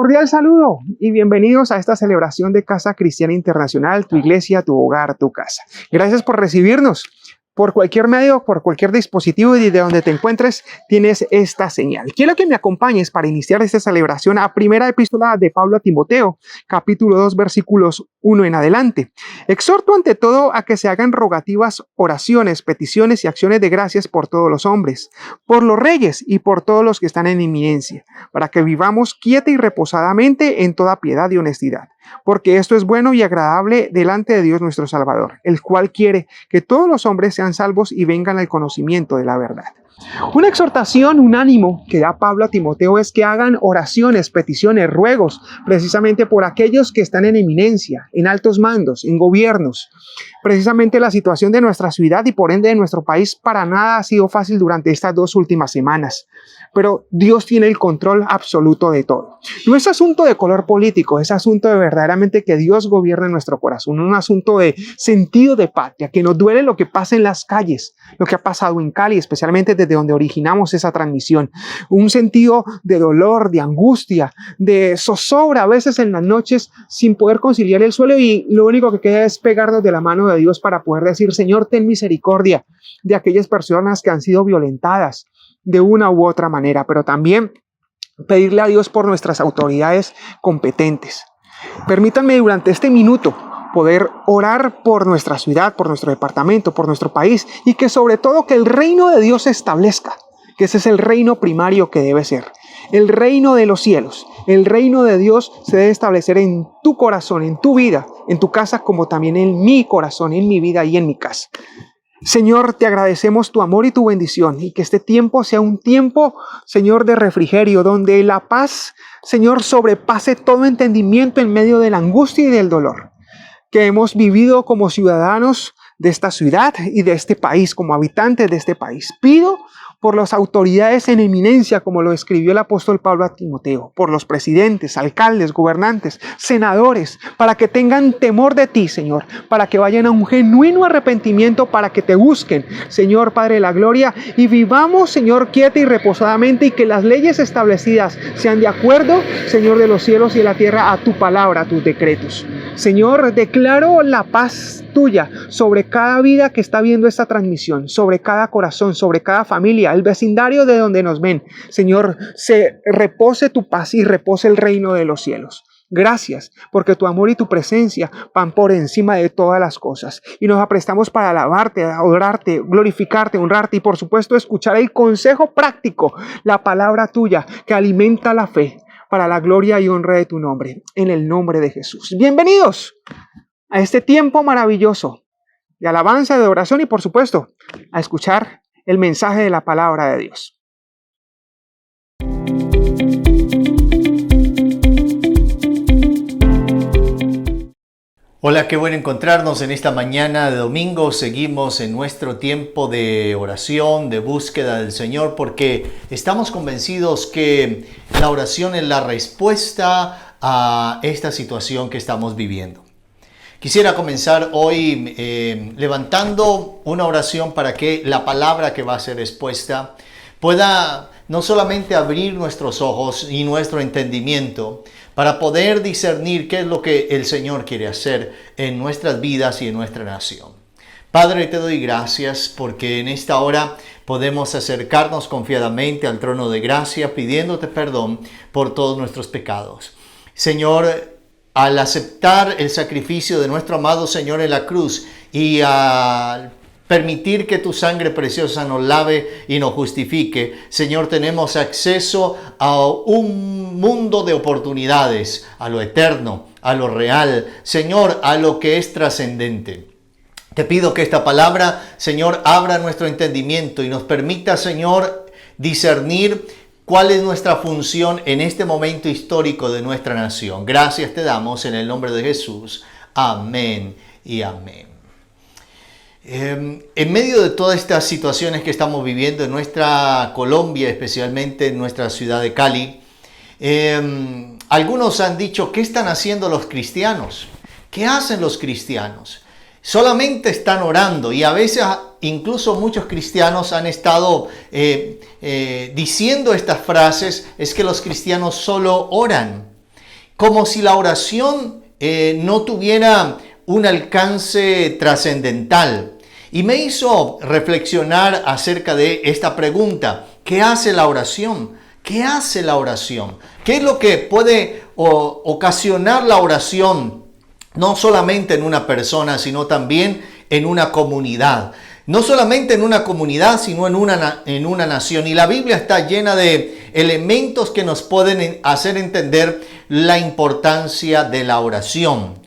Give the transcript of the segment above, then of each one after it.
Cordial saludo y bienvenidos a esta celebración de Casa Cristiana Internacional, tu iglesia, tu hogar, tu casa. Gracias por recibirnos. Por cualquier medio, por cualquier dispositivo y de donde te encuentres, tienes esta señal. Quiero que me acompañes para iniciar esta celebración a primera epístola de Pablo a Timoteo, capítulo 2, versículos 1 en adelante. Exhorto ante todo a que se hagan rogativas, oraciones, peticiones y acciones de gracias por todos los hombres, por los reyes y por todos los que están en eminencia, para que vivamos quieta y reposadamente en toda piedad y honestidad. Porque esto es bueno y agradable delante de Dios nuestro Salvador, el cual quiere que todos los hombres sean salvos y vengan al conocimiento de la verdad. Una exhortación, un ánimo que da Pablo a Timoteo es que hagan oraciones, peticiones, ruegos, precisamente por aquellos que están en eminencia, en altos mandos, en gobiernos. Precisamente la situación de nuestra ciudad y por ende de nuestro país para nada ha sido fácil durante estas 2 últimas semanas. Pero Dios tiene el control absoluto de todo. No es asunto de color político, es asunto de verdaderamente que Dios gobierne nuestro corazón, un asunto de sentido de patria, que nos duele lo que pasa en las calles, lo que ha pasado en Cali, especialmente desde donde originamos esa transmisión. Un sentido de dolor, de angustia, de zozobra a veces en las noches sin poder conciliar el sueño y lo único que queda es pegarnos de la mano de Dios para poder decir: Señor, ten misericordia de aquellas personas que han sido violentadas de una u otra manera, pero también pedirle a Dios por nuestras autoridades competentes. Permítanme durante este minuto poder orar por nuestra ciudad, por nuestro departamento, por nuestro país y que sobre todo que el reino de Dios se establezca, que ese es el reino primario que debe ser. El reino de los cielos, el reino de Dios se debe establecer en tu corazón, en tu vida, en tu casa, como también en mi corazón, en mi vida y en mi casa. Señor, te agradecemos tu amor y tu bendición y que este tiempo sea un tiempo, Señor, de refrigerio, donde la paz, Señor, sobrepase todo entendimiento en medio de la angustia y del dolor que hemos vivido como ciudadanos de esta ciudad y de este país, como habitantes de este país. Pido por las autoridades en eminencia, como lo escribió el apóstol Pablo a Timoteo, por los presidentes, alcaldes, gobernantes, senadores, para que tengan temor de ti, Señor, para que vayan a un genuino arrepentimiento, para que te busquen, Señor Padre de la Gloria, y vivamos, Señor, quieta y reposadamente, y que las leyes establecidas sean de acuerdo, Señor de los cielos y de la tierra, a tu palabra, a tus decretos. Señor, declaro la paz tuya sobre cada vida que está viendo esta transmisión, sobre cada corazón, sobre cada familia, el vecindario de donde nos ven. Señor, se repose tu paz y repose el reino de los cielos. Gracias, porque tu amor y tu presencia van por encima de todas las cosas. Y nos aprestamos para alabarte, adorarte, glorificarte, honrarte y por supuesto escuchar el consejo práctico, la palabra tuya que alimenta la fe para la gloria y honra de tu nombre, en el nombre de Jesús. Bienvenidos a este tiempo maravilloso de alabanza, de oración y por supuesto a escuchar el mensaje de la palabra de Dios. Hola, qué bueno encontrarnos en esta mañana de domingo. Seguimos en nuestro tiempo de oración, de búsqueda del Señor, porque estamos convencidos que la oración es la respuesta a esta situación que estamos viviendo. Quisiera comenzar hoy levantando una oración para que la palabra que va a ser expuesta pueda no solamente abrir nuestros ojos y nuestro entendimiento para poder discernir qué es lo que el Señor quiere hacer en nuestras vidas y en nuestra nación. Padre, te doy gracias porque en esta hora podemos acercarnos confiadamente al trono de gracia pidiéndote perdón por todos nuestros pecados. Señor, al aceptar el sacrificio de nuestro amado Señor en la cruz y al permitir que tu sangre preciosa nos lave y nos justifique, Señor, tenemos acceso a un mundo de oportunidades, a lo eterno, a lo real, Señor, a lo que es trascendente. Te pido que esta palabra, Señor, abra nuestro entendimiento y nos permita, Señor, discernir cuál es nuestra función en este momento histórico de nuestra nación. Gracias te damos en el nombre de Jesús. Amén y amén. En medio de todas estas situaciones que estamos viviendo en nuestra Colombia, especialmente en nuestra ciudad de Cali, algunos han dicho, ¿qué están haciendo los cristianos? ¿Qué hacen los cristianos? Solamente están orando y a veces incluso muchos cristianos han estado diciendo estas frases, es que los cristianos solo oran. como si la oración no tuviera un alcance trascendental. Y me hizo reflexionar acerca de esta pregunta: ¿qué hace la oración? ¿Qué hace la oración? ¿Qué es lo que puede ocasionar la oración? No solamente en una persona, sino también en una comunidad. No solamente en una comunidad, sino en una nación. Y la Biblia está llena de elementos que nos pueden hacer entender la importancia de la oración.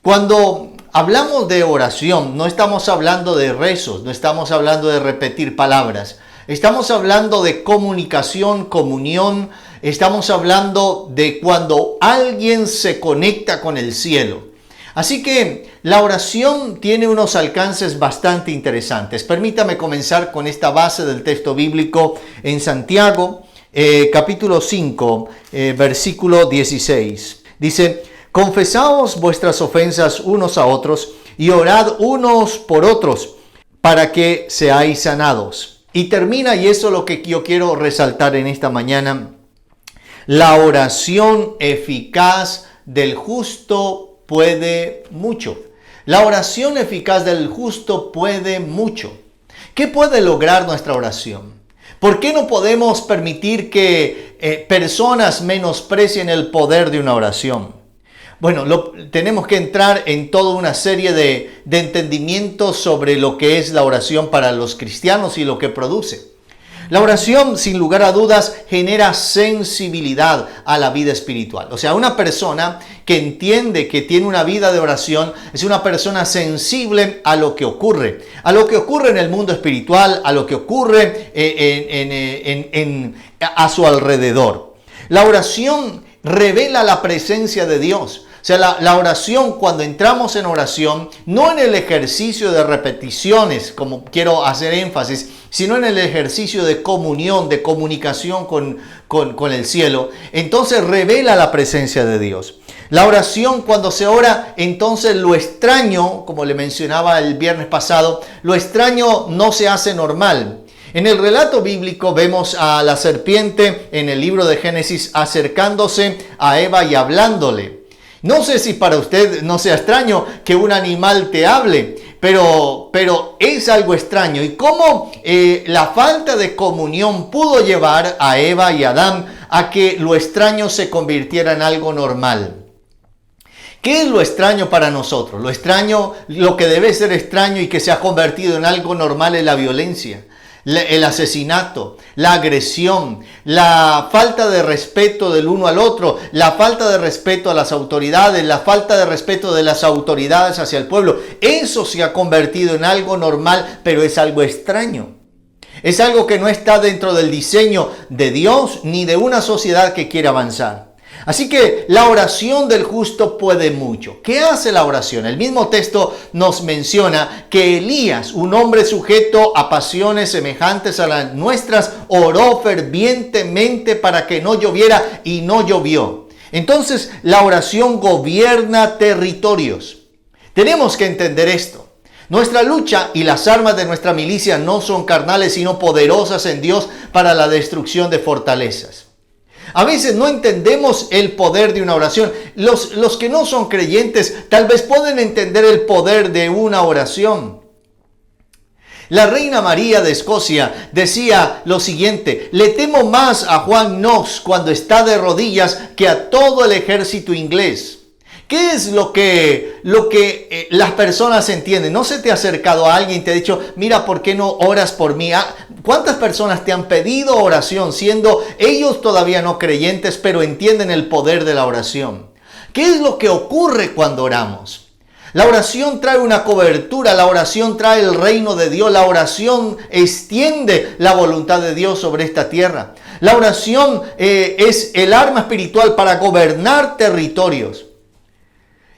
Cuando hablamos de oración, no estamos hablando de rezos, no estamos hablando de repetir palabras. Estamos hablando de comunicación, comunión. Estamos hablando de cuando alguien se conecta con el cielo. Así que la oración tiene unos alcances bastante interesantes. Permítame comenzar con esta base del texto bíblico en Santiago, capítulo 5, versículo 16. Dice: confesaos vuestras ofensas unos a otros y orad unos por otros para que seáis sanados. Y termina, y eso es lo que yo quiero resaltar en esta mañana: la oración eficaz del justo puede mucho. La oración eficaz del justo puede mucho. ¿Qué puede lograr nuestra oración? ¿Por qué no podemos permitir que personas menosprecien el poder de una oración? Bueno, tenemos que entrar en toda una serie de entendimientos sobre lo que es la oración para los cristianos y lo que produce. La oración, sin lugar a dudas, genera sensibilidad a la vida espiritual. O sea, una persona que entiende que tiene una vida de oración es una persona sensible a lo que ocurre en el mundo espiritual, a lo que ocurre a su alrededor. La oración revela la presencia de Dios. O sea, la oración, cuando entramos en oración, no en el ejercicio de repeticiones, como quiero hacer énfasis, sino en el ejercicio de comunión, de comunicación con el cielo, entonces revela la presencia de Dios. La oración, cuando se ora, entonces lo extraño, como le mencionaba el viernes pasado, lo extraño no se hace normal. En el relato bíblico vemos a la serpiente en el libro de Génesis acercándose a Eva y hablándole. No sé si para usted no sea extraño que un animal te hable, pero es algo extraño. Y cómo la falta de comunión pudo llevar a Eva y a Adán a que lo extraño se convirtiera en algo normal. ¿Qué es lo extraño para nosotros? Lo extraño, lo que debe ser extraño y que se ha convertido en algo normal, es la violencia, el asesinato, la agresión, la falta de respeto del uno al otro, la falta de respeto a las autoridades, la falta de respeto de las autoridades hacia el pueblo. Eso se ha convertido en algo normal, pero es algo extraño. Es algo que no está dentro del diseño de Dios ni de una sociedad que quiere avanzar. Así que la oración del justo puede mucho. ¿Qué hace la oración? El mismo texto nos menciona que Elías, un hombre sujeto a pasiones semejantes a las nuestras, oró fervientemente para que no lloviera y no llovió. Entonces, la oración gobierna territorios. Tenemos que entender esto. Nuestra lucha y las armas de nuestra milicia no son carnales, sino poderosas en Dios para la destrucción de fortalezas. A veces no entendemos el poder de una oración. Los que no son creyentes tal vez pueden entender el poder de una oración. La reina María de Escocia decía lo siguiente: le temo más a Juan Knox cuando está de rodillas que a todo el ejército inglés. ¿Qué es lo que las personas entienden? ¿No se te ha acercado a alguien y te ha dicho, mira, ¿por qué no oras por mí? ¿Cuántas personas te han pedido oración siendo ellos todavía no creyentes, pero entienden el poder de la oración? ¿Qué es lo que ocurre cuando oramos? La oración trae una cobertura, la oración trae el reino de Dios, la oración extiende la voluntad de Dios sobre esta tierra. La oración es el arma espiritual para gobernar territorios.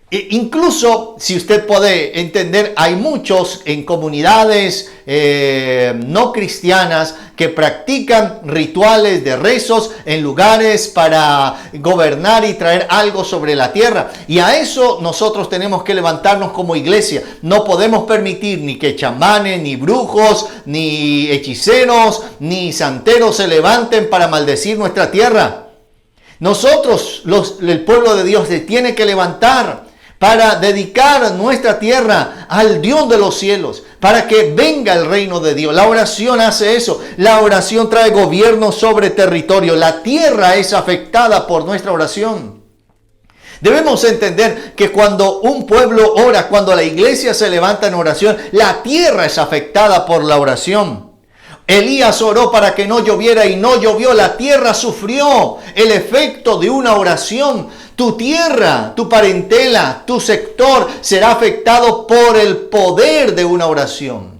Incluso, si usted puede entender, hay muchos en comunidades no cristianas que practican rituales de rezos en lugares para gobernar y traer algo sobre la tierra. Y a eso nosotros tenemos que levantarnos como iglesia. No podemos permitir ni que chamanes, ni brujos, ni hechiceros, ni santeros se levanten para maldecir nuestra tierra. Nosotros, el pueblo de Dios, se tiene que levantar para dedicar nuestra tierra al Dios de los cielos, para que venga el reino de Dios. La oración hace eso. La oración trae gobierno sobre territorio. La tierra es afectada por nuestra oración. Debemos entender que cuando un pueblo ora, cuando la iglesia se levanta en oración, la tierra es afectada por la oración. Elías oró para que no lloviera y no llovió. La tierra sufrió el efecto de una oración. Tu tierra, tu parentela, tu sector será afectado por el poder de una oración.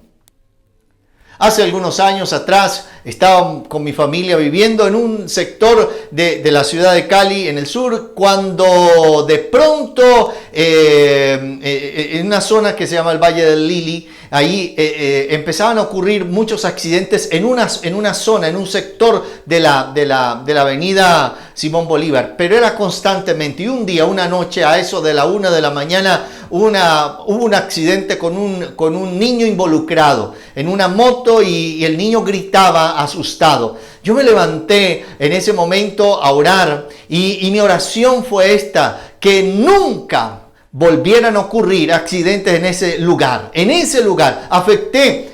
Hace algunos años atrás estaba con mi familia viviendo en un sector de la ciudad de Cali, en el sur, cuando de pronto en una zona que se llama el Valle del Lili, ahí empezaban a ocurrir muchos accidentes en una zona, en un sector de la avenida Simón Bolívar, pero era constantemente. Y un día, una noche, a eso de la 1 de la mañana, hubo un accidente con un niño involucrado en una moto y el niño gritaba asustado. Yo me levanté en ese momento a orar y mi oración fue esta: que nunca volvieran a ocurrir accidentes en ese lugar. En ese lugar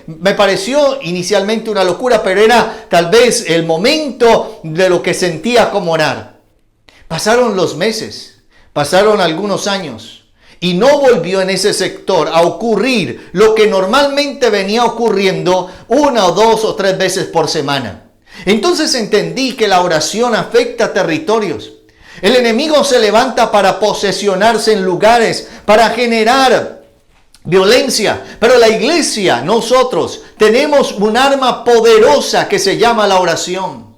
me pareció inicialmente una locura, pero era tal vez el momento de lo que sentía como orar. Pasaron los meses, pasaron algunos años, y no volvió en ese sector a ocurrir lo que normalmente venía ocurriendo 1 o 2 o 3 veces por semana. Entonces entendí que la oración afecta territorios. El enemigo se levanta para posesionarse en lugares, para generar violencia. Pero la iglesia, nosotros, tenemos un arma poderosa que se llama la oración.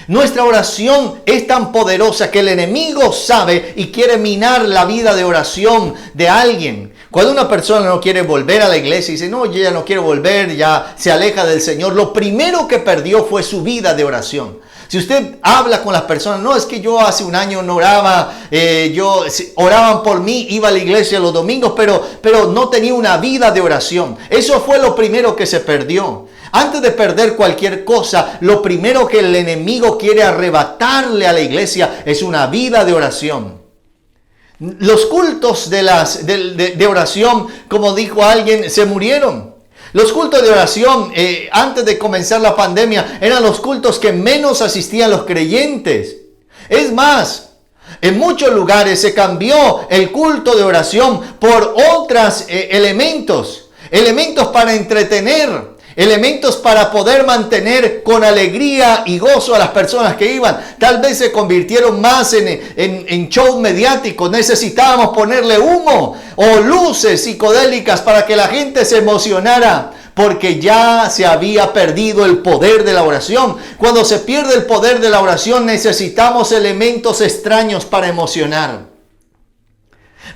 Nuestra oración es tan poderosa que el enemigo sabe y quiere minar la vida de oración de alguien. Cuando una persona no quiere volver a la iglesia y dice: no, yo ya no quiero volver, ya se aleja del Señor, lo primero que perdió fue su vida de oración. Si usted habla con las personas: no, es que yo hace un año no oraba, oraban por mí, iba a la iglesia los domingos, pero no tenía una vida de oración. Eso fue lo primero que se perdió. Antes de perder cualquier cosa, lo primero que el enemigo quiere arrebatarle a la iglesia es una vida de oración. Los cultos de oración, como dijo alguien, se murieron. Los cultos de oración, antes de comenzar la pandemia, eran los cultos que menos asistían los creyentes. Es más, en muchos lugares se cambió el culto de oración por otros elementos para entretener, elementos para poder mantener con alegría y gozo a las personas que iban. Tal vez se convirtieron más en show mediático. Necesitábamos ponerle humo o luces psicodélicas para que la gente se emocionara, porque ya se había perdido el poder de la oración. Cuando se pierde el poder de la oración, necesitamos elementos extraños para emocionar.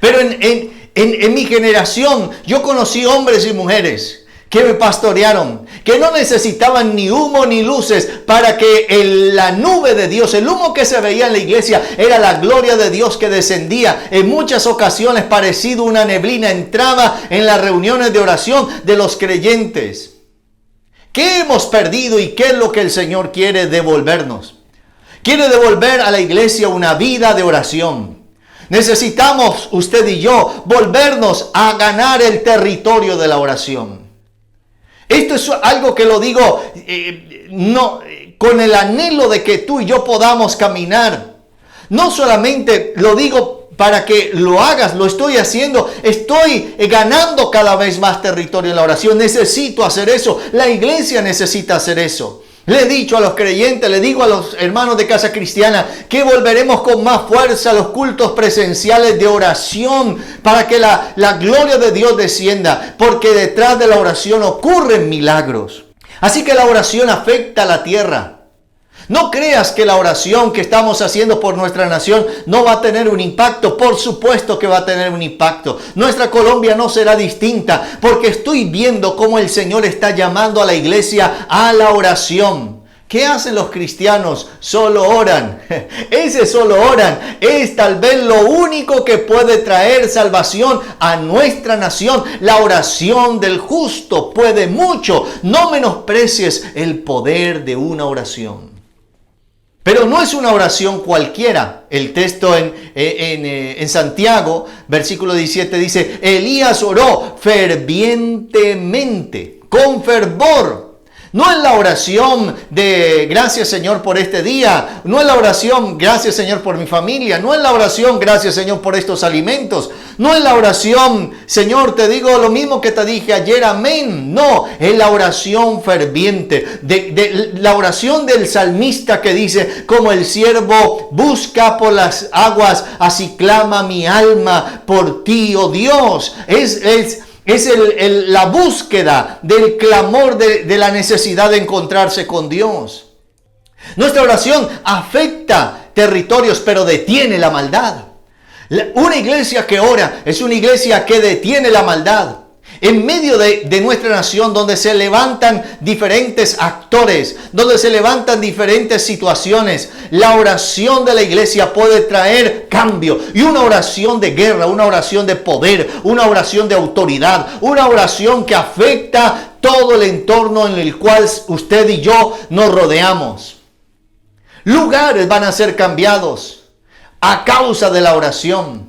Pero en mi generación, yo conocí hombres y mujeres que me pastorearon, que no necesitaban ni humo ni luces para que la nube de Dios, el humo que se veía en la iglesia, era la gloria de Dios que descendía. En muchas ocasiones, parecido a una neblina, entraba en las reuniones de oración de los creyentes. ¿Qué hemos perdido y qué es lo que el Señor quiere devolvernos? Quiere devolver a la iglesia una vida de oración. Necesitamos, usted y yo, volvernos a ganar el territorio de la oración. Esto es algo que lo digo con el anhelo de que tú y yo podamos caminar. No solamente lo digo para que lo hagas, lo estoy haciendo. Estoy ganando cada vez más territorio en la oración. Necesito hacer eso. La iglesia necesita hacer eso. Le he dicho a los creyentes, le digo a los hermanos de Casa Cristiana que volveremos con más fuerza a los cultos presenciales de oración para que la gloria de Dios descienda, porque detrás de la oración ocurren milagros. Así que la oración afecta a la tierra. No creas que la oración que estamos haciendo por nuestra nación no va a tener un impacto. Por supuesto que va a tener un impacto. Nuestra Colombia no será distinta, porque estoy viendo cómo el Señor está llamando a la iglesia a la oración. ¿Qué hacen los cristianos? Solo oran. Ese solo oran es tal vez lo único que puede traer salvación a nuestra nación. La oración del justo puede mucho. No menosprecies el poder de una oración. Pero no es una oración cualquiera. El texto en Santiago, versículo 17 dice, Elías oró fervientemente, con fervor. No es la oración de gracias Señor por este día. No es la oración gracias Señor por mi familia. No es la oración gracias Señor por estos alimentos. No es la oración Señor te digo lo mismo que te dije ayer, amén. No, es la oración ferviente. La oración del salmista que dice, como el siervo busca por las aguas, así clama mi alma por ti, oh Dios. Es la búsqueda del clamor de la necesidad de encontrarse con Dios. Nuestra oración afecta territorios, pero detiene la maldad. Una iglesia que ora es una iglesia que detiene la maldad. En medio de nuestra nación, donde se levantan diferentes actores, donde se levantan diferentes situaciones, la oración de la iglesia puede traer cambio. Y una oración de guerra, una oración de poder, una oración de autoridad, una oración que afecta todo el entorno en el cual usted y yo nos rodeamos. Lugares van a ser cambiados a causa de la oración.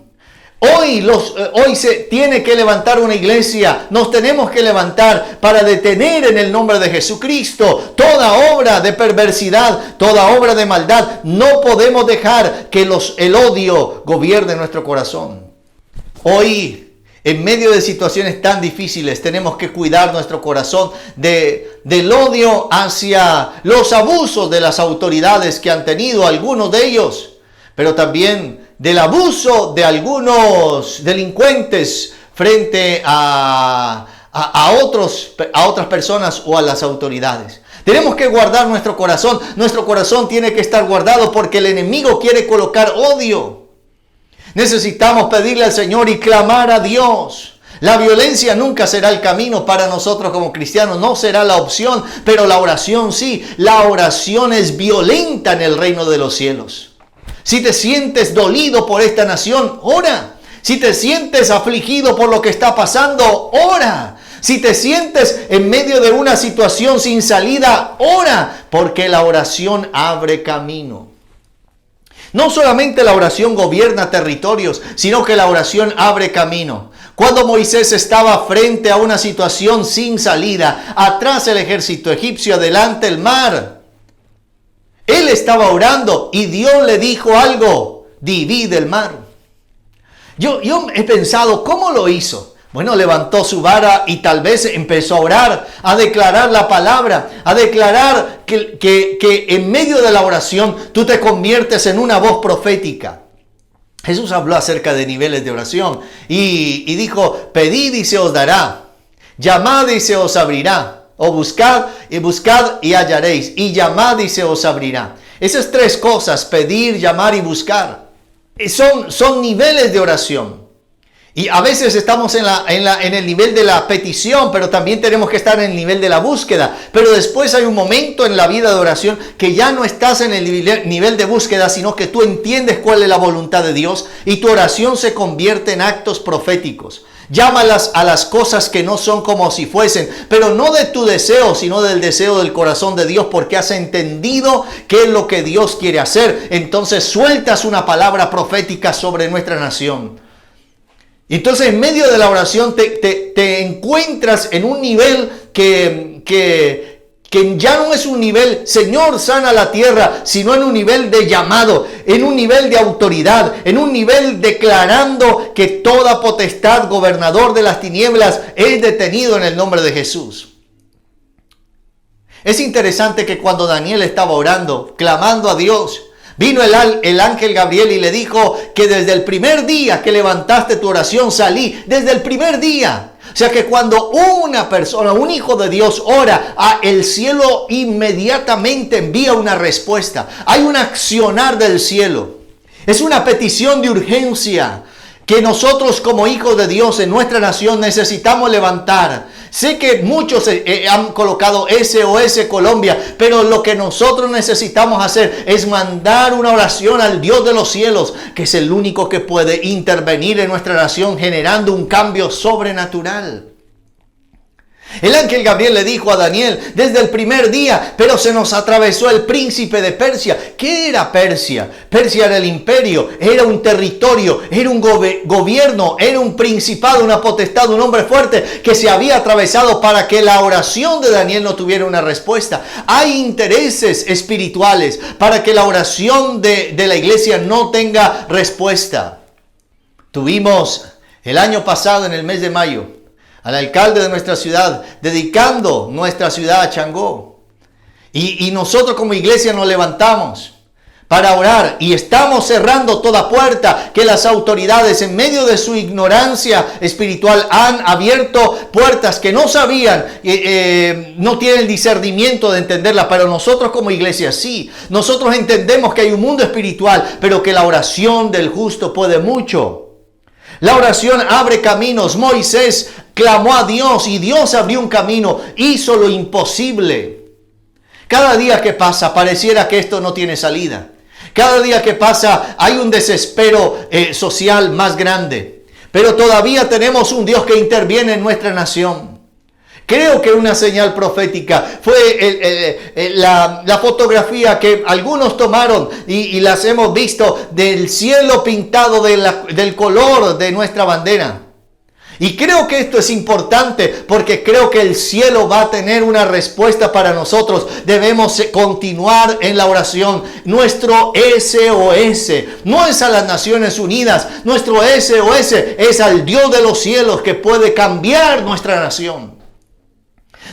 Hoy se tiene que levantar una iglesia. Nos tenemos que levantar para detener en el nombre de Jesucristo toda obra de perversidad, toda obra de maldad. No podemos dejar que el odio gobierne nuestro corazón. Hoy, en medio de situaciones tan difíciles, tenemos que cuidar nuestro corazón del odio hacia los abusos de las autoridades que han tenido algunos de ellos, pero también del abuso de algunos delincuentes frente a otras personas o a las autoridades. Tenemos que guardar nuestro corazón. Nuestro corazón tiene que estar guardado porque el enemigo quiere colocar odio. Necesitamos pedirle al Señor y clamar a Dios. La violencia nunca será el camino para nosotros como cristianos, no será la opción, pero la oración sí. La oración es violenta en el reino de los cielos. Si te sientes dolido por esta nación, ora. Si te sientes afligido por lo que está pasando, ora. Si te sientes en medio de una situación sin salida, ora, porque la oración abre camino. No solamente la oración gobierna territorios, sino que la oración abre camino. Cuando Moisés estaba frente a una situación sin salida, atrás el ejército egipcio, adelante el mar, él estaba orando y Dios le dijo algo: divide el mar. Yo he pensado, ¿cómo lo hizo? Bueno, levantó su vara y tal vez empezó a orar, a declarar la palabra, a declarar que en medio de la oración tú te conviertes en una voz profética. Jesús habló acerca de niveles de oración y dijo: pedid y se os dará, llamad y se os abrirá. O buscad y hallaréis, y llamad y se os abrirá. Esas tres cosas, pedir, llamar y buscar, son niveles de oración. Y a veces estamos en el nivel de la petición, pero también tenemos que estar en el nivel de la búsqueda. Pero después hay un momento en la vida de oración que ya no estás en el nivel de búsqueda, sino que tú entiendes cuál es la voluntad de Dios y tu oración se convierte en actos proféticos. Llámalas a las cosas que no son como si fuesen, pero no de tu deseo, sino del deseo del corazón de Dios, porque has entendido qué es lo que Dios quiere hacer. Entonces sueltas una palabra profética sobre nuestra nación. Entonces en medio de la oración te encuentras en un nivel que ya no es un nivel, Señor, sana la tierra, sino en un nivel de llamado, en un nivel de autoridad, en un nivel declarando que toda potestad, gobernador de las tinieblas, es detenido en el nombre de Jesús. Es interesante que cuando Daniel estaba orando, clamando a Dios, vino el ángel Gabriel y le dijo que desde el primer día que levantaste tu oración salí, desde el primer día. O sea que cuando una persona, un hijo de Dios ora, el cielo inmediatamente envía una respuesta. Hay un accionar del cielo. Es una petición de urgencia que nosotros como hijos de Dios en nuestra nación necesitamos levantar. Sé que muchos han colocado SOS Colombia, pero lo que nosotros necesitamos hacer es mandar una oración al Dios de los cielos, que es el único que puede intervenir en nuestra nación generando un cambio sobrenatural. El ángel Gabriel le dijo a Daniel desde el primer día, pero se nos atravesó el príncipe de Persia. ¿Qué era Persia? Persia era el imperio, era un territorio, era un gobierno, era un principado, una potestad, un hombre fuerte que se había atravesado para que la oración de Daniel no tuviera una respuesta. Hay intereses espirituales para que la oración de la iglesia no tenga respuesta. Tuvimos el año pasado, en el mes de mayo, al alcalde de nuestra ciudad, dedicando nuestra ciudad a Changó. Y nosotros como iglesia nos levantamos para orar y estamos cerrando toda puerta que las autoridades en medio de su ignorancia espiritual han abierto puertas que no sabían, no tienen el discernimiento de entenderla, pero nosotros como iglesia sí. Nosotros entendemos que hay un mundo espiritual, pero que la oración del justo puede mucho. La oración abre caminos. Moisés clamó a Dios y Dios abrió un camino, hizo lo imposible. Cada día que pasa pareciera que esto no tiene salida. Cada día que pasa hay un desespero social más grande. Pero todavía tenemos un Dios que interviene en nuestra nación. Creo que una señal profética fue la fotografía que algunos tomaron y las hemos visto del cielo pintado del color de nuestra bandera. Y creo que esto es importante porque creo que el cielo va a tener una respuesta para nosotros. Debemos continuar en la oración. Nuestro SOS no es a las Naciones Unidas. Nuestro SOS es al Dios de los cielos que puede cambiar nuestra nación.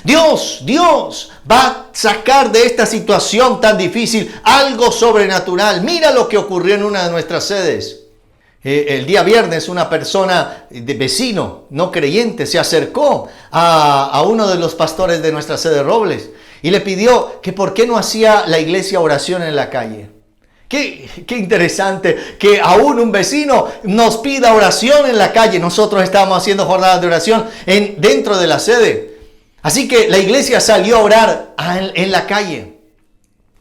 Dios va a sacar de esta situación tan difícil algo sobrenatural. Mira lo que ocurrió en una de nuestras sedes. El día viernes una persona de vecino, no creyente, se acercó a uno de los pastores de nuestra sede Robles y le pidió que por qué no hacía la iglesia oración en la calle. Qué interesante que aún un vecino nos pida oración en la calle. Nosotros estábamos haciendo jornadas de oración dentro de la sede. Así que la iglesia salió a orar en la calle.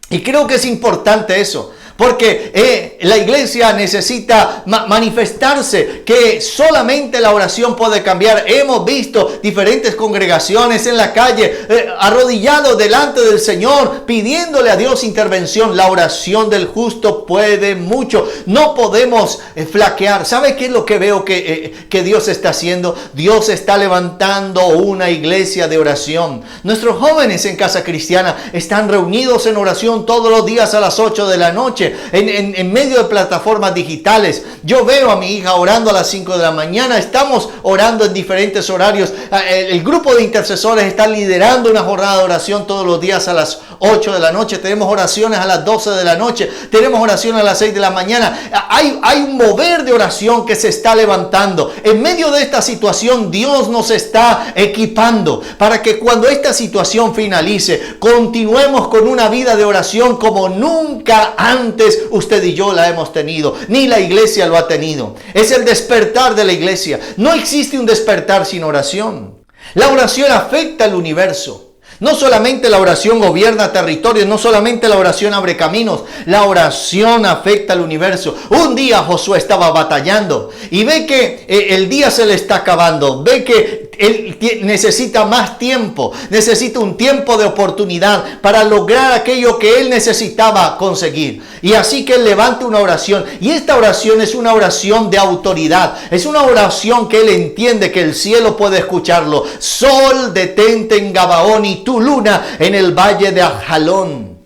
Y creo que es importante eso. Porque la iglesia necesita manifestarse, que solamente la oración puede cambiar. Hemos visto diferentes congregaciones en la calle arrodillados delante del Señor, pidiéndole a Dios intervención. La oración del justo puede mucho. No podemos flaquear. ¿Sabe qué es lo que veo que Dios está haciendo? Dios está levantando una iglesia de oración. Nuestros jóvenes en Casa Cristiana están reunidos en oración todos los días a las 8 de la noche. En medio de plataformas digitales. Yo veo a mi hija orando a las 5 de la mañana. Estamos orando en diferentes horarios. El grupo de intercesores está liderando una jornada de oración todos los días a las 8 de la noche. Tenemos oraciones a las 12 de la noche. Tenemos oraciones a las 6 de la mañana. Hay un mover de oración que se está levantando. En medio de esta situación, Dios nos está equipando para que cuando esta situación finalice, continuemos con una vida de oración como nunca antes usted y yo la hemos tenido, ni la iglesia lo ha tenido. Es el despertar de la iglesia. No existe un despertar sin oración. La oración afecta al universo. No solamente la oración gobierna territorios, no solamente la oración abre caminos, la oración afecta al universo. Un día Josué estaba batallando y ve que el día se le está acabando, ve que él necesita más tiempo, necesita un tiempo de oportunidad para lograr aquello que él necesitaba conseguir. Y así que él levanta una oración, y esta oración es una oración de autoridad, es una oración que él entiende que el cielo puede escucharlo. Sol, detente en Gabaón, y tu luna en el valle de Ajalón.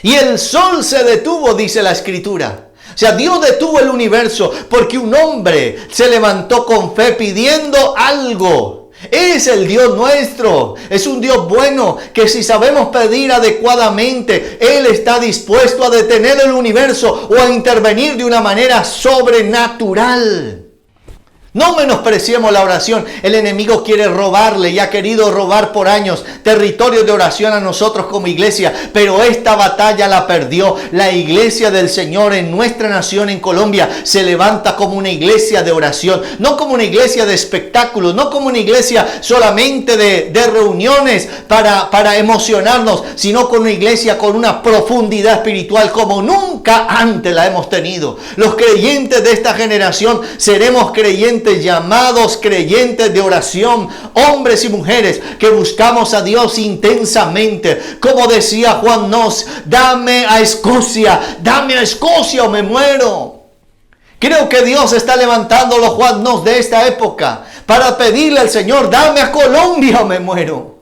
Y el sol se detuvo, dice la escritura. O sea, Dios detuvo el universo porque un hombre se levantó con fe pidiendo algo. Es el Dios nuestro. Es un Dios bueno que si sabemos pedir adecuadamente, Él está dispuesto a detener el universo o a intervenir de una manera sobrenatural. No menospreciemos la oración. El enemigo quiere robarle y ha querido robar por años territorios de oración a nosotros como iglesia, pero esta batalla la perdió. La iglesia del Señor en nuestra nación, en Colombia, se levanta como una iglesia de oración, no como una iglesia de espectáculos, no como una iglesia solamente de reuniones para emocionarnos, sino como una iglesia con una profundidad espiritual como nunca antes la hemos tenido. Los creyentes de esta generación seremos creyentes creyentes, llamados creyentes de oración, hombres y mujeres que buscamos a Dios intensamente. Como decía Juan Nos, dame a Escocia o me muero. Creo que Dios está levantando los Juan Nos de esta época para pedirle al Señor, dame a Colombia o me muero.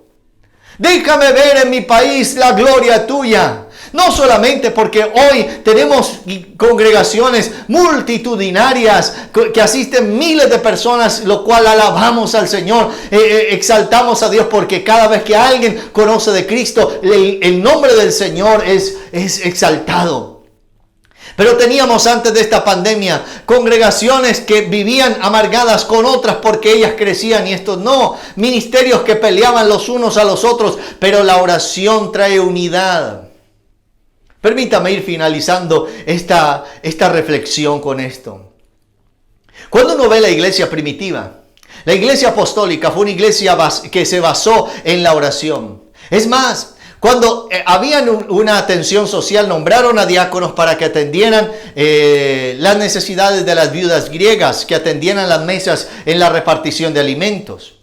Déjame ver en mi país la gloria tuya. No solamente porque hoy tenemos congregaciones multitudinarias que asisten miles de personas, lo cual alabamos al Señor, exaltamos a Dios porque cada vez que alguien conoce de Cristo, el nombre del Señor es exaltado. Pero teníamos antes de esta pandemia congregaciones que vivían amargadas con otras porque ellas crecían y estos no. Ministerios que peleaban los unos a los otros, pero la oración trae unidad. Permítame ir finalizando esta reflexión con esto. Cuando uno ve la iglesia primitiva, la iglesia apostólica fue una iglesia que se basó en la oración. Es más, cuando había una atención social, nombraron a diáconos para que atendieran las necesidades de las viudas griegas, que atendieran las mesas en la repartición de alimentos.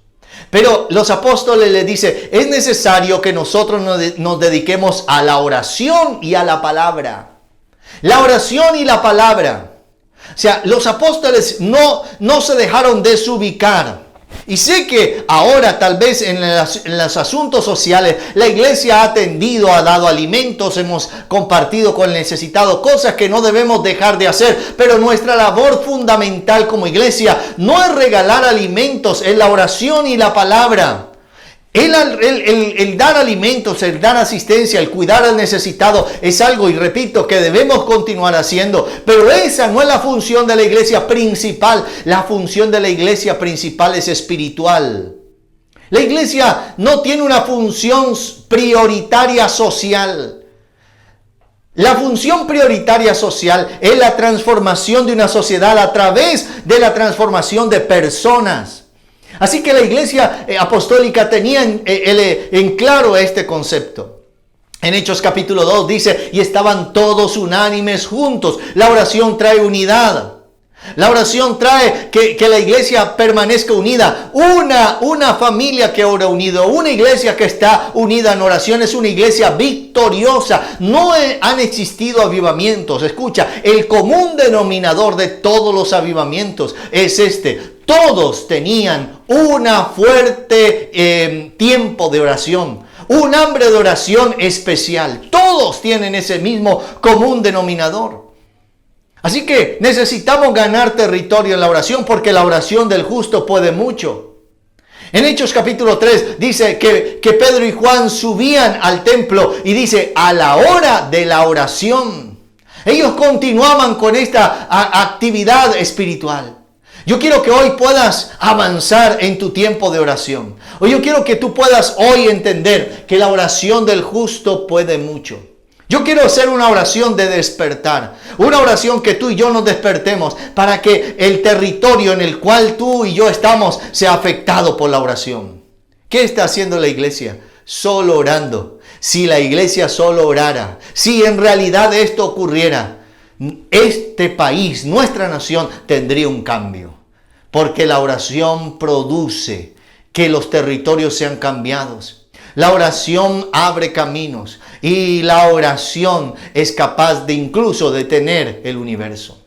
Pero los apóstoles les dicen, es necesario que nosotros nos dediquemos a la oración y a la palabra. La oración y la palabra. O sea, los apóstoles no se dejaron desubicar. Y sé que ahora tal vez en los asuntos sociales la iglesia ha atendido, ha dado alimentos, hemos compartido con el necesitado, cosas que no debemos dejar de hacer. Pero nuestra labor fundamental como iglesia no es regalar alimentos, es la oración y la palabra. El dar alimentos, el dar asistencia, el cuidar al necesitado es algo, y repito, que debemos continuar haciendo. Pero esa no es la función de la iglesia principal. La función de la iglesia principal es espiritual. La iglesia no tiene una función prioritaria social. La función prioritaria social es la transformación de una sociedad a través de la transformación de personas. Así que la iglesia apostólica tenía en claro este concepto. En Hechos capítulo 2 dice, y estaban todos unánimes juntos. La oración trae unidad. La oración trae que la iglesia permanezca unida. Una familia que ora unido, una iglesia que está unida en oración es una iglesia victoriosa. No han existido avivamientos. Escucha, el común denominador de todos los avivamientos es este. Todos tenían una fuerte tiempo de oración, un hambre de oración especial. Todos tienen ese mismo común denominador. Así que necesitamos ganar territorio en la oración, porque la oración del justo puede mucho. En Hechos capítulo 3 dice que Pedro y Juan subían al templo y dice, a la hora de la oración. Ellos continuaban con esta actividad espiritual. Yo quiero que hoy puedas avanzar en tu tiempo de oración. O yo quiero que tú puedas hoy entender que la oración del justo puede mucho. Yo quiero hacer una oración de despertar. Una oración que tú y yo nos despertemos para que el territorio en el cual tú y yo estamos sea afectado por la oración. ¿Qué está haciendo la iglesia? Solo orando. Si la iglesia solo orara, si en realidad esto ocurriera, este país, nuestra nación, tendría un cambio. Porque la oración produce que los territorios sean cambiados. La oración abre caminos y la oración es capaz de incluso detener el universo.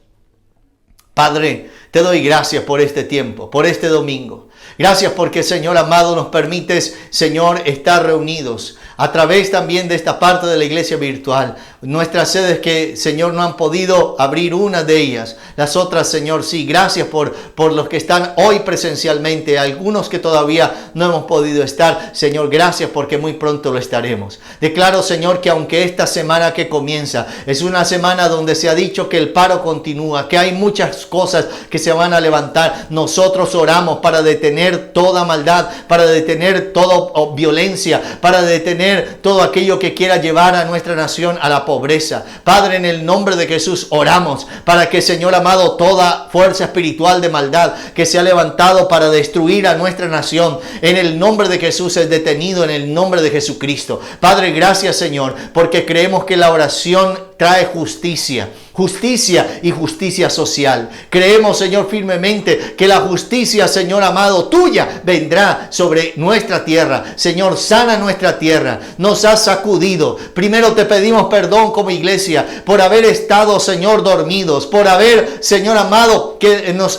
Padre, te doy gracias por este tiempo, por este domingo. Gracias porque, Señor amado, nos permites, Señor, estar reunidos a través también de esta parte de la iglesia virtual. Nuestras sedes que, Señor, no han podido abrir una de ellas. Las otras, Señor, sí. Gracias por los que están hoy presencialmente. Algunos que todavía no hemos podido estar. Señor, gracias porque muy pronto lo estaremos. Declaro, Señor, que aunque esta semana que comienza es una semana donde se ha dicho que el paro continúa, que hay muchas cosas que se van a levantar, nosotros oramos para detener toda maldad, para detener toda violencia, para detener todo aquello que quiera llevar a nuestra nación a la pobreza. Padre, en el nombre de Jesús oramos para que, Señor amado, toda fuerza espiritual de maldad que se ha levantado para destruir a nuestra nación, en el nombre de Jesús es detenido en el nombre de Jesucristo. Padre, gracias, Señor, porque creemos que la oración trae justicia. Justicia y justicia social. Creemos, Señor, firmemente que la justicia, Señor amado, tuya vendrá sobre nuestra tierra. Señor, sana nuestra tierra. Nos has sacudido. Primero te pedimos perdón como iglesia por haber estado, Señor, dormidos, por haber, Señor amado,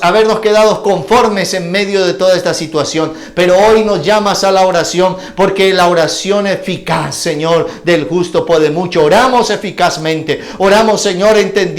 habernos quedado conformes en medio de toda esta situación. Pero hoy nos llamas a la oración, porque la oración eficaz, Señor, del justo puede mucho. Oramos eficazmente. Oramos, Señor, entendiendo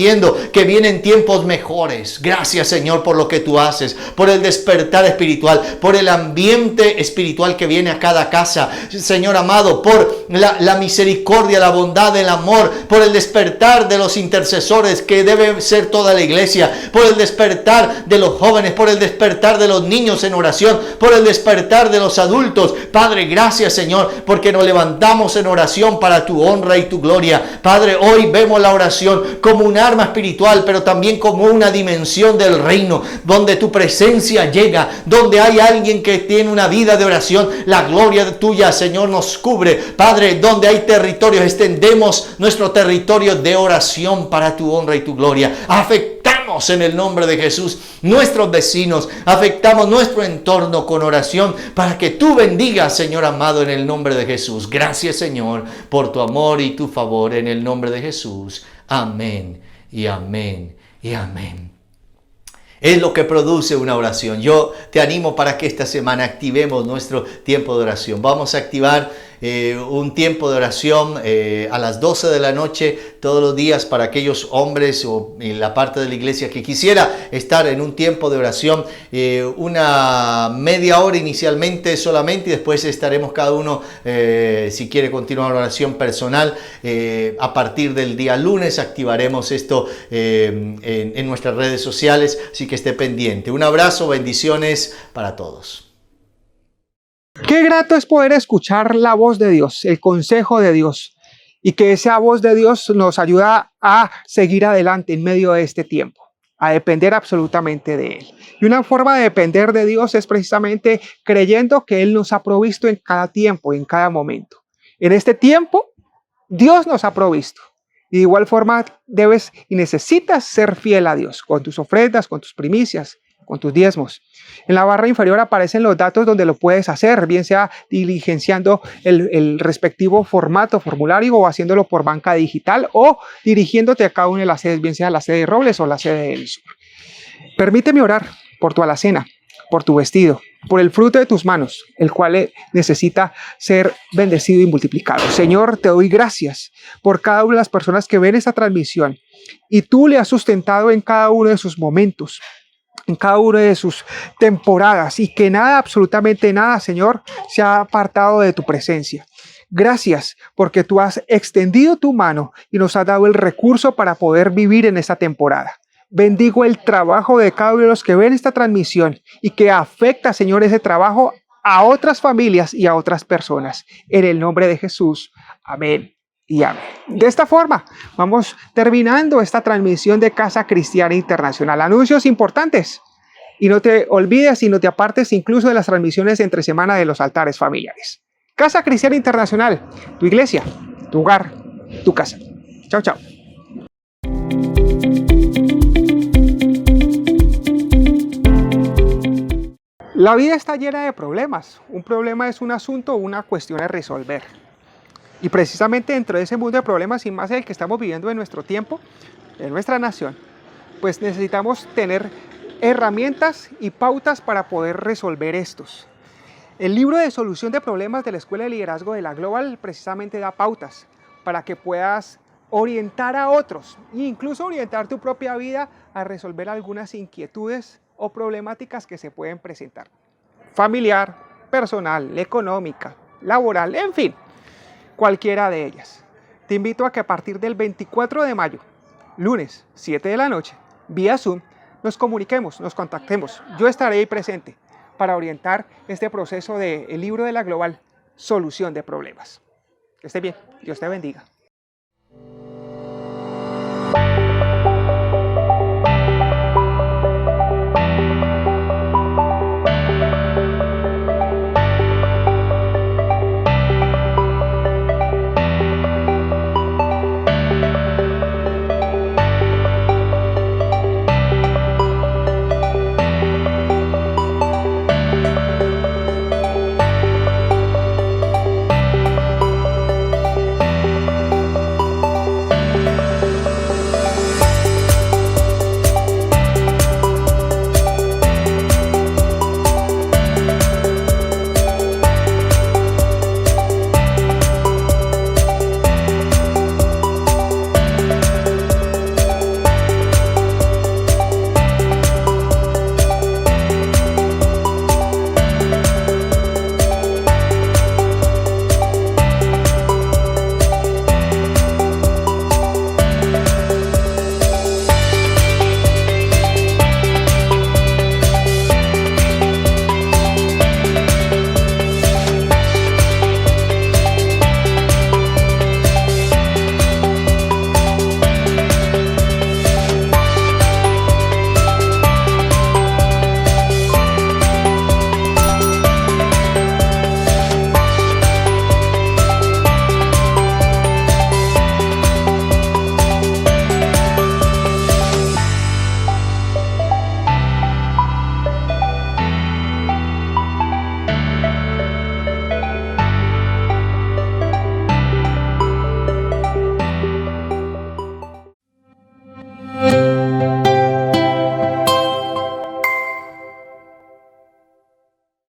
que vienen tiempos mejores. Gracias, Señor, por lo que tú haces, por el despertar espiritual, por el ambiente espiritual que viene a cada casa, Señor amado, por la misericordia, la bondad, el amor, por el despertar de los intercesores que debe ser toda la iglesia, por el despertar de los jóvenes, por el despertar de los niños en oración, por el despertar de los adultos. Padre, gracias, Señor, porque nos levantamos en oración para tu honra y tu gloria. Padre, hoy vemos la oración como un arma espiritual, pero también como una dimensión del reino, donde tu presencia llega, donde hay alguien que tiene una vida de oración. La gloria tuya, Señor, nos cubre. Padre, donde hay territorios, extendemos nuestro territorio de oración para tu honra y tu gloria. Afectamos en el nombre de Jesús nuestros vecinos, afectamos nuestro entorno con oración para que tú bendigas, Señor amado, en el nombre de Jesús. Gracias, Señor, por tu amor y tu favor, en el nombre de Jesús. Amén y amén y amén. Es lo que produce una oración. Yo te animo para que esta semana activemos nuestro tiempo de oración. Vamos a activar un tiempo de oración a las 12 de la noche todos los días para aquellos hombres o en la parte de la iglesia que quisiera estar en un tiempo de oración, una media hora inicialmente solamente, y después estaremos cada uno, si quiere continuar la oración personal, a partir del día lunes activaremos esto en nuestras redes sociales, así que esté pendiente. Un abrazo, bendiciones para todos. Qué grato es poder escuchar la voz de Dios, el consejo de Dios, y que esa voz de Dios nos ayuda a seguir adelante en medio de este tiempo, a depender absolutamente de Él. Y una forma de depender de Dios es precisamente creyendo que Él nos ha provisto en cada tiempo, en cada momento. En este tiempo, Dios nos ha provisto. Y de igual forma debes y necesitas ser fiel a Dios con tus ofrendas, con tus primicias, con tus diezmos. En la barra inferior aparecen los datos donde lo puedes hacer, bien sea diligenciando el respectivo formulario o haciéndolo por banca digital o dirigiéndote a cada una de las sedes, bien sea la sede de Robles o la sede del Sur. Permíteme orar por tu alacena, por tu vestido, por el fruto de tus manos, el cual necesita ser bendecido y multiplicado. Señor, te doy gracias por cada una de las personas que ven esta transmisión y tú le has sustentado en cada uno de sus momentos, en cada una de sus temporadas, y que nada, absolutamente nada, Señor, se ha apartado de tu presencia. Gracias porque tú has extendido tu mano y nos has dado el recurso para poder vivir en esta temporada. Bendigo el trabajo de cada uno de los que ven esta transmisión y que afecta, Señor, ese trabajo a otras familias y a otras personas. En el nombre de Jesús. Amén. Y amén. De esta forma, vamos terminando esta transmisión de Casa Cristiana Internacional. Anuncios importantes. Y no te olvides y no te apartes incluso de las transmisiones entre semana de los altares familiares. Casa Cristiana Internacional, tu iglesia, tu hogar, tu casa. Chao, chao. La vida está llena de problemas. Un problema es un asunto o una cuestión a resolver. Y precisamente dentro de ese mundo de problemas, y más el que estamos viviendo en nuestro tiempo, en nuestra nación, pues necesitamos tener herramientas y pautas para poder resolver estos. El libro de solución de problemas de la Escuela de Liderazgo de la Global precisamente da pautas para que puedas orientar a otros e incluso orientar tu propia vida a resolver algunas inquietudes o problemáticas que se pueden presentar. Familiar, personal, económica, laboral, en fin. Cualquiera de ellas. Te invito a que a partir del 24 de mayo, lunes, 7 de la noche, vía Zoom, nos comuniquemos, nos contactemos. Yo estaré ahí presente para orientar este proceso del libro de la Global, Solución de Problemas. Que esté bien. Dios te bendiga.